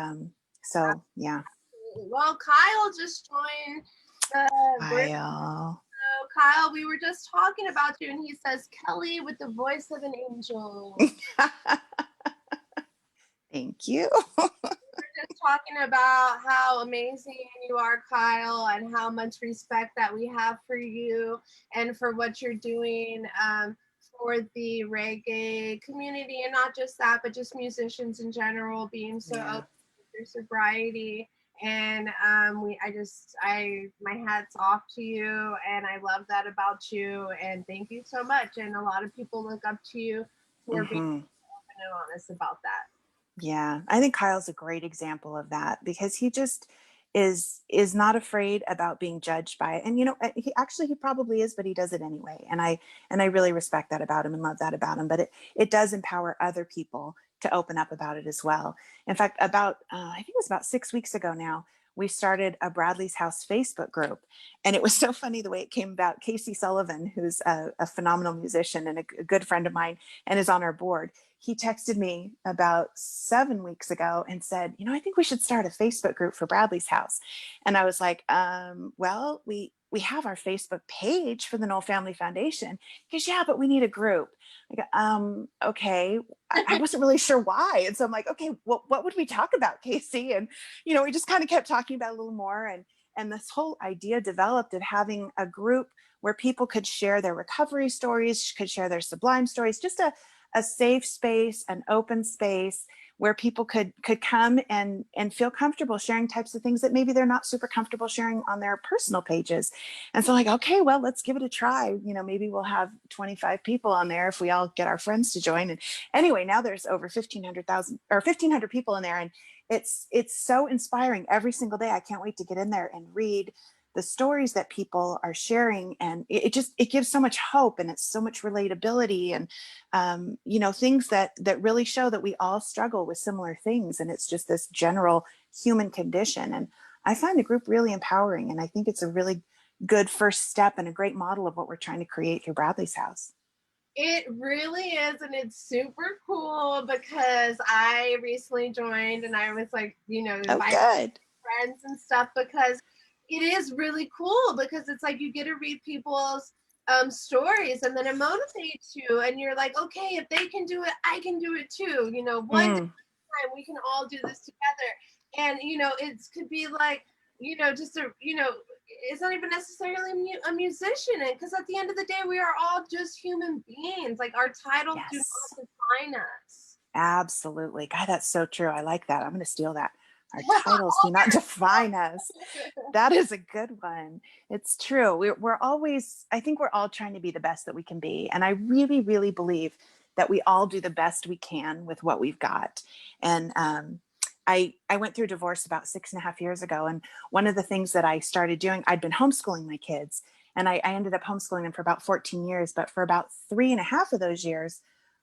so yeah. Well, Kyle just joined the group. Kyle. So Kyle, we were just talking about you, and he says, Kelly with the voice of an angel. Thank you. We're just talking about how amazing you are, Kyle, and how much respect that we have for you and for what you're doing for the reggae community, and not just that, but just musicians in general, being so open with their sobriety. And my hat's off to you, and I love that about you, and thank you so much. And a lot of people look up to you for being open and honest about that. Yeah, I think Kyle's a great example of that, because he just is not afraid about being judged by it. And he probably is, but he does it anyway. And I really respect that about him and love that about him. But it does empower other people to open up about it as well. In fact, about I think it was about 6 weeks ago now, we started a Bradley's House Facebook group. And it was so funny the way it came about. Casey Sullivan, who's a phenomenal musician and a good friend of mine and is on our board, he texted me about 7 weeks ago and said, I think we should start a Facebook group for Bradley's House. And I was like, well, we have our Facebook page for the Nowell Family Foundation. He goes, yeah, but we need a group. I go, okay. I wasn't really sure why. And so I'm like, okay, well, what would we talk about, Casey? And, we just kind of kept talking about it a little more. And this whole idea developed of having a group where people could share their recovery stories, could share their sublime stories, just a safe space, an open space where people could come and feel comfortable sharing types of things that maybe they're not super comfortable sharing on their personal pages. And so like, okay, well, let's give it a try. Maybe we'll have 25 people on there if we all get our friends to join. And anyway, now there's over 1,500 people in there. And it's so inspiring every single day. I can't wait to get in there and read the stories that people are sharing, and it gives so much hope, and it's so much relatability, and things that really show that we all struggle with similar things, and it's just this general human condition. And I find the group really empowering, and I think it's a really good first step and a great model of what we're trying to create through Bradley's House. It really is, and it's super cool because I recently joined, and I was like, inviting friends and stuff, because it is really cool, because it's like you get to read people's stories, and then it motivates you, and you're like, okay, if they can do it, I can do it too. One time we can all do this together. And it could be like, just it's not even necessarily a musician, and because at the end of the day, we are all just human beings. Like, our titles do not define us. Absolutely. God, that's so true. I like that. I'm going to steal that. Our titles do not define us. That is a good one. It's true. We're always, I think we're all trying to be the best that we can be. And I really, really believe that we all do the best we can with what we've got. And I went through divorce about 6.5 years ago. And one of the things that I started doing, I'd been homeschooling my kids, and I ended up homeschooling them for about 14 years. But for about 3.5 of those years,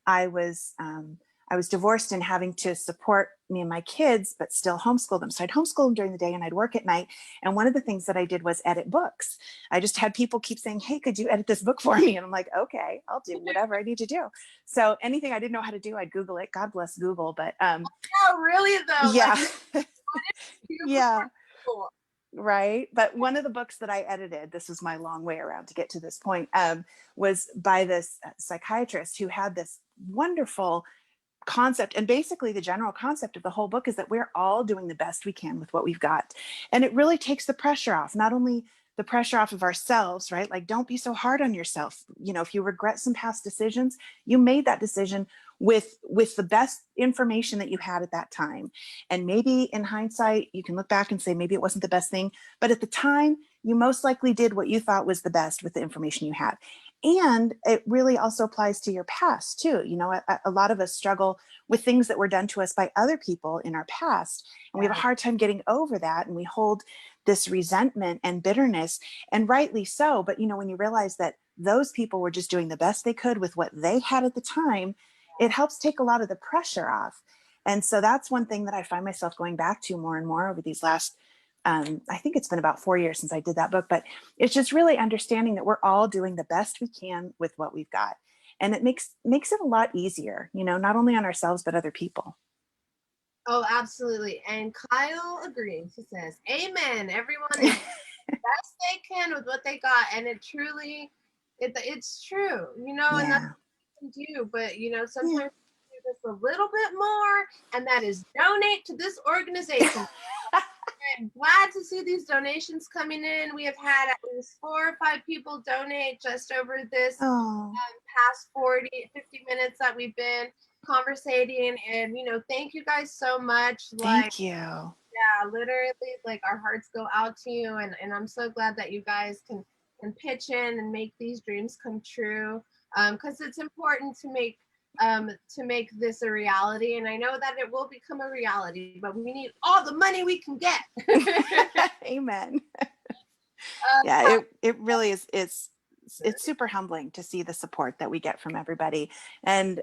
I was I was divorced and having to support me and my kids, but still homeschool them. So I'd homeschool them during the day and I'd work at night. And one of the things that I did was edit books. I just had people keep saying, hey, could you edit this book for me? And I'm like, okay, I'll do whatever I need to do. So anything I didn't know how to do, I'd Google it. God bless Google. But Oh, really though? yeah. Like, Yeah. Right. But one of the books that I edited, this was my long way around to get to this point, was by this psychiatrist who had this wonderful concept. And basically the general concept of the whole book is that we're all doing the best we can with what we've got. And it really takes the pressure off, not only the pressure off of ourselves, right? Like, don't be so hard on yourself. You know, if you regret some past decisions, you made that decision with the best information that you had at that time. And maybe in hindsight, you can look back and say, maybe it wasn't the best thing, but at the time, you most likely did what you thought was the best with the information you had. And it really also applies to your past too. You know, a lot of us struggle with things that were done to us by other people in our past. And we have a hard time getting over that. And we hold this resentment and bitterness, and rightly so. But, you know, when you realize that those people were just doing the best they could with what they had at the time, it helps take a lot of the pressure off. And so that's one thing that I find myself going back to more and more over these last, I think it's been about 4 years since I did that book, but it's just really understanding that we're all doing the best we can with what we've got. And it makes it a lot easier, you know, not only on ourselves, but other people. Oh, absolutely. And Kyle agrees. He says, amen. Everyone is the best they can with what they got. And it truly, it's true, you know, and that's Yeah. what we can do. But, you know, sometimes we do just a little bit more, and that is donate to this organization. I'm glad to see these donations coming in. We have had at least 4 or 5 people donate just over this Oh, past 50 minutes that we've been conversating. And, you know, thank you guys so much. Like, thank you. yeah, literally, like our hearts go out to you. And I'm so glad that you guys can pitch in and make these dreams come true. Because it's important to make this a reality. And I know that it will become a reality, but we need all the money we can get. Amen. Yeah, it really is. It's super humbling to see the support that we get from everybody. And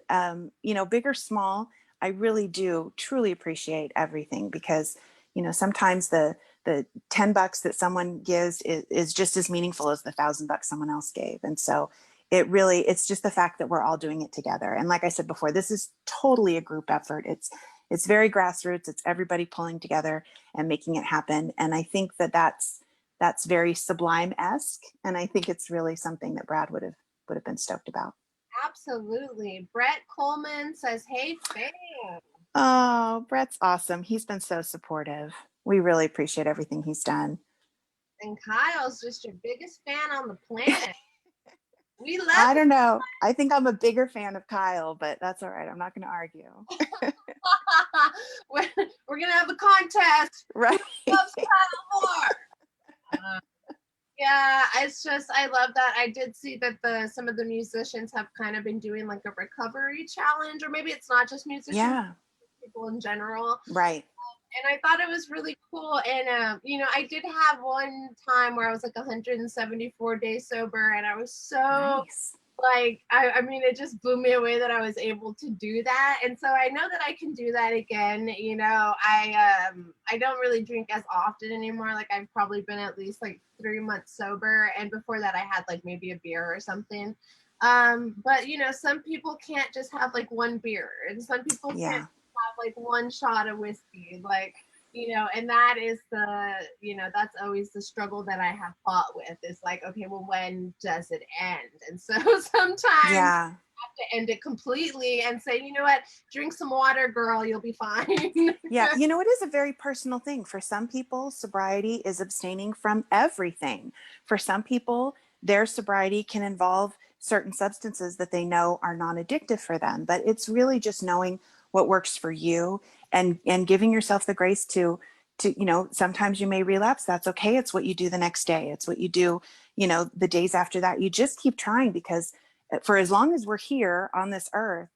you know, big or small, I really do truly appreciate everything, because, you know, sometimes the $10 that someone gives is just as meaningful as the $1,000 someone else gave. And so it's just the fact that we're all doing it together. And like I said before, this is totally a group effort. It's very grassroots. It's everybody pulling together and making it happen. And I think that that's very Sublime-esque. And I think it's really something that Brad would have been stoked about. Absolutely. Brett Coleman says, hey, fam. Oh, Brett's awesome. He's been so supportive. We really appreciate everything he's done. And Kyle's just your biggest fan on the planet. We love I you. don't know. I think I'm a bigger fan of Kyle, but that's all right. I'm not going to argue. We're going to have a contest. Right. Who loves Kyle more? Yeah, it's just, I love that. I did see that some of the musicians have kind of been doing like a recovery challenge, or maybe it's not just musicians, Yeah. people in general. Right. And I thought it was really cool. And, you know, I did have one time where I was like 174 days sober, and I was so Nice. like, I mean, it just blew me away that I was able to do that. And so I know that I can do that again. You know, I don't really drink as often anymore. Like, I've probably been at least like 3 months sober, and before that I had like maybe a beer or something. But you know, some people can't just have like one beer, and some people can't have like one shot of whiskey, like, you know. And that is that's always the struggle that I have fought with, is like, okay, well, when does it end? And so sometimes Yeah. to end it completely and say, you know what, drink some water, girl, you'll be fine. Yeah. You know, it is a very personal thing. For some people, sobriety is abstaining from everything. For some people, their sobriety can involve certain substances that they know are non-addictive for them. But it's really just knowing what works for you, and giving yourself the grace to, you know, sometimes you may relapse. That's okay. It's what you do the next day. It's what you do, you know, the days after that. You just keep trying, because for as long as we're here on this earth,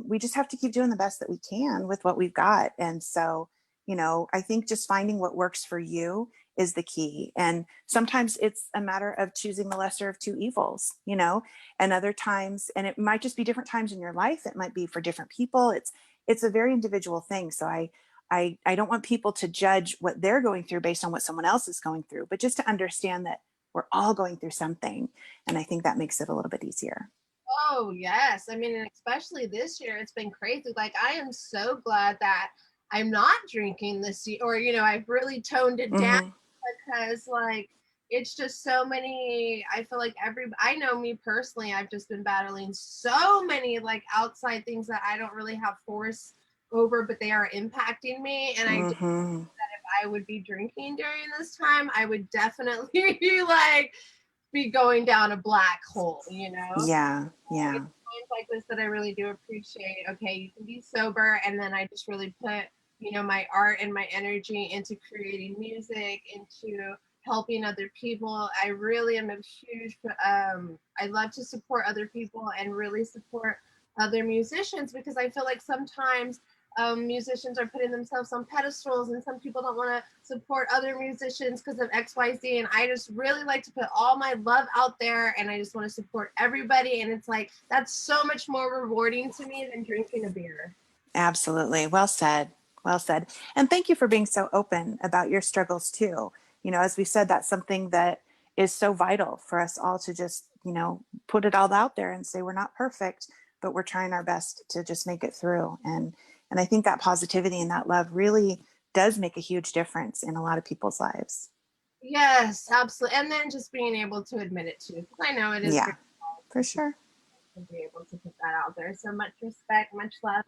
we just have to keep doing the best that we can with what we've got. And so, you know, I think just finding what works for you is the key. And sometimes it's a matter of choosing the lesser of two evils, you know, and other times, and it might just be different times in your life. It might be for different people. It's a very individual thing. So I don't want people to judge what they're going through based on what someone else is going through, but just to understand that we're all going through something. And I think that makes it a little bit easier. Oh, yes. I mean, and especially this year, it's been crazy. Like, I am so glad that I'm not drinking this year, or, I've really toned it down Mm-hmm. because, like, it's just so many. I feel like I know me personally, I've just been battling so many, like, outside things that I don't really have force over, but they are impacting me. And I just, Mm-hmm. I would be drinking during this time, I would definitely, like, be going down a black hole. Yeah. It's Yeah. times like this that I really do appreciate. Okay, you can be sober, and then I just really put, my art and my energy into creating music, into helping other people. I really am a huge. I love to support other people and really support other musicians because I feel like sometimes musicians are putting themselves on pedestals and some people don't want to support other musicians because of XYZ. And I just really like to put all my love out there and I just want to support everybody. And it's like, that's so much more rewarding to me than drinking a beer. Absolutely. Well said. Well said. And thank you for being so open about your struggles too. You know, as we said, that's something that is so vital for us all to just, put it all out there and say we're not perfect, but we're trying our best to just make it through. And I think that positivity and that love really does make a huge difference in a lot of people's lives. Yes, absolutely. And then just being able to admit it too. Because I know it is Yeah, very hard for sure. to be able to put that out there. So much respect, much love.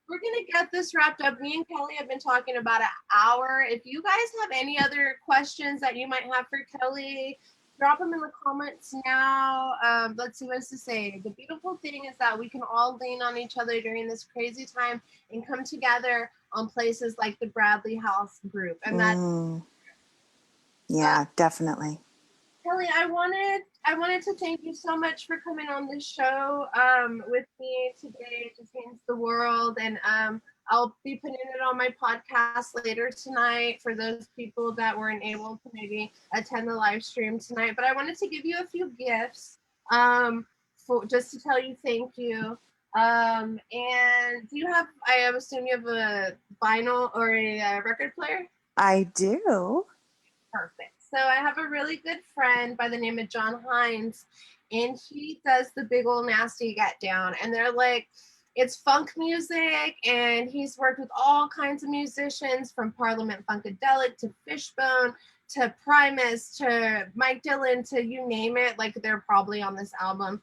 We're gonna get this wrapped up. Me and Kelly have been talking about an hour. If you guys have any other questions that you might have for Kelly, drop them in the comments now. Let's see what to say. The beautiful thing is that we can all lean on each other during this crazy time and come together on places like the Bradley House group, and that. Mm, Uh, yeah, definitely. Kelly, I wanted to thank you so much for coming on this show with me today. It just means the world, and I'll be putting it on my podcast later tonight for those people that weren't able to maybe attend the live stream tonight. But I wanted to give you a few gifts for just to tell you thank you. And do you have? I assume you have a vinyl or a record player. I do. Perfect. So I have a really good friend by the name of John Hines, and he does the Big Ol' Nasty Get Down, and they're like, it's funk music, and he's worked with all kinds of musicians from Parliament Funkadelic to Fishbone to Primus to Mike Dillon to you name it. Like they're probably on this album.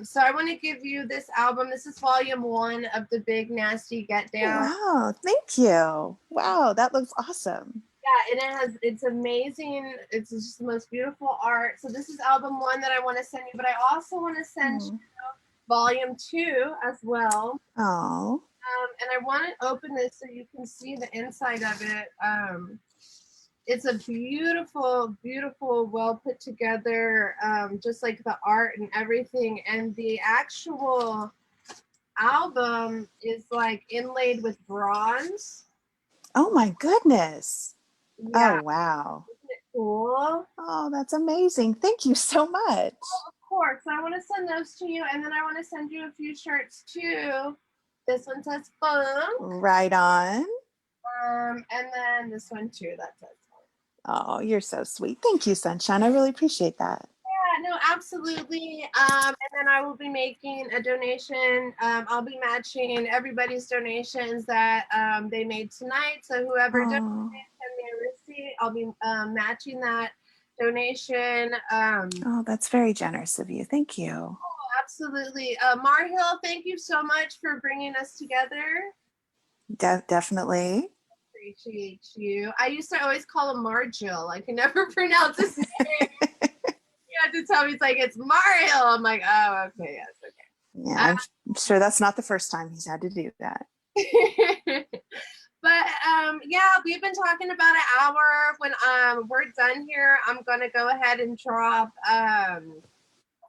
So I want to give you this album. This is volume 1 of the Big Nasty Get Down. Wow, thank you. Wow, that looks awesome. Yeah, and it's amazing. It's just the most beautiful art. So this is album 1 that I want to send you, but I also want to send you Oh, volume 2 as well. oh, And I want to open this so you can see the inside of it. It's a beautiful, beautiful, well put together, just like the art and everything. And the actual album is like inlaid with bronze. oh my goodness. Oh, Yeah, wow. isn't it cool? Oh, that's amazing. Thank you so much. Of course. I want to send those to you, and then I want to send you a few shirts too. This one says funk, Right on. and then this one too that says funk. Oh, you're so sweet. Thank you, Sunshine. I really appreciate that. Yeah, no, absolutely. And then I will be making a donation. I'll be matching everybody's donations that they made tonight. So whoever donated, Oh, send me a receipt. I'll be matching that donation. oh, that's very generous of you. Thank you. Absolutely. Marhill, thank you so much for bringing us together. Definitely. Appreciate you. I used to always call him Margil. I can never pronounce his name. You have to tell me it's like it's Mariel. I'm like, oh, okay, yes, Yeah, I'm sure that's not the first time he's had to do that. okay. But yeah, we've been talking about an hour. When we're done here, I'm gonna go ahead and drop.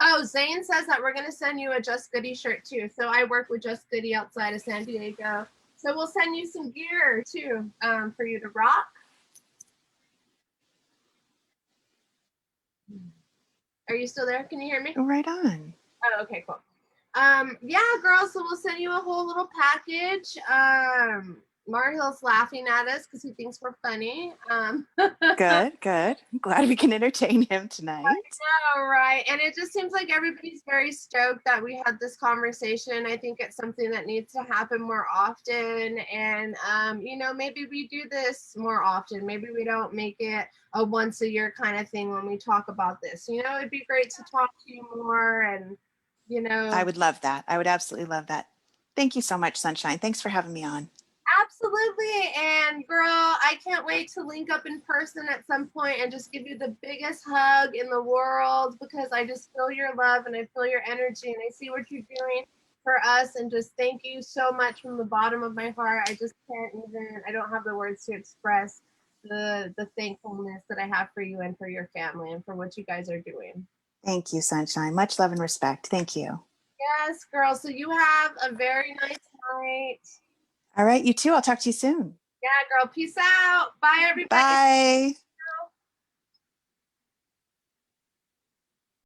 Oh, Zane says that we're gonna send you a Just Goody shirt too. So I work with Just Goody outside of San Diego. So we'll send you some gear too for you to rock. Are you still there? Can you hear me? Right on. Oh, okay, cool. Yeah, girl, so we'll send you a whole little package. Marhill's laughing at us because he thinks we're funny. Good, good. I'm glad we can entertain him tonight. All right. And it just seems like everybody's very stoked that we had this conversation. I think it's something that needs to happen more often. And, maybe we do this more often. Maybe we don't make it a once a year kind of thing when we talk about this. It'd be great to talk to you more and, I would love that. I would absolutely love that. Thank you so much, Sunshine. Thanks for having me on. Absolutely. And girl, I can't wait to link up in person at some point and just give you the biggest hug in the world because I just feel your love and I feel your energy and I see what you're doing for us. And just thank you so much from the bottom of my heart. I just I don't have the words to express the thankfulness that I have for you and for your family and for what you guys are doing. Thank you, Sunshine. Much love and respect. Thank you. Yes, girl. So you have a very nice night. All right, you too. I'll talk to you soon. Yeah, girl. Peace out. Bye, everybody. Bye.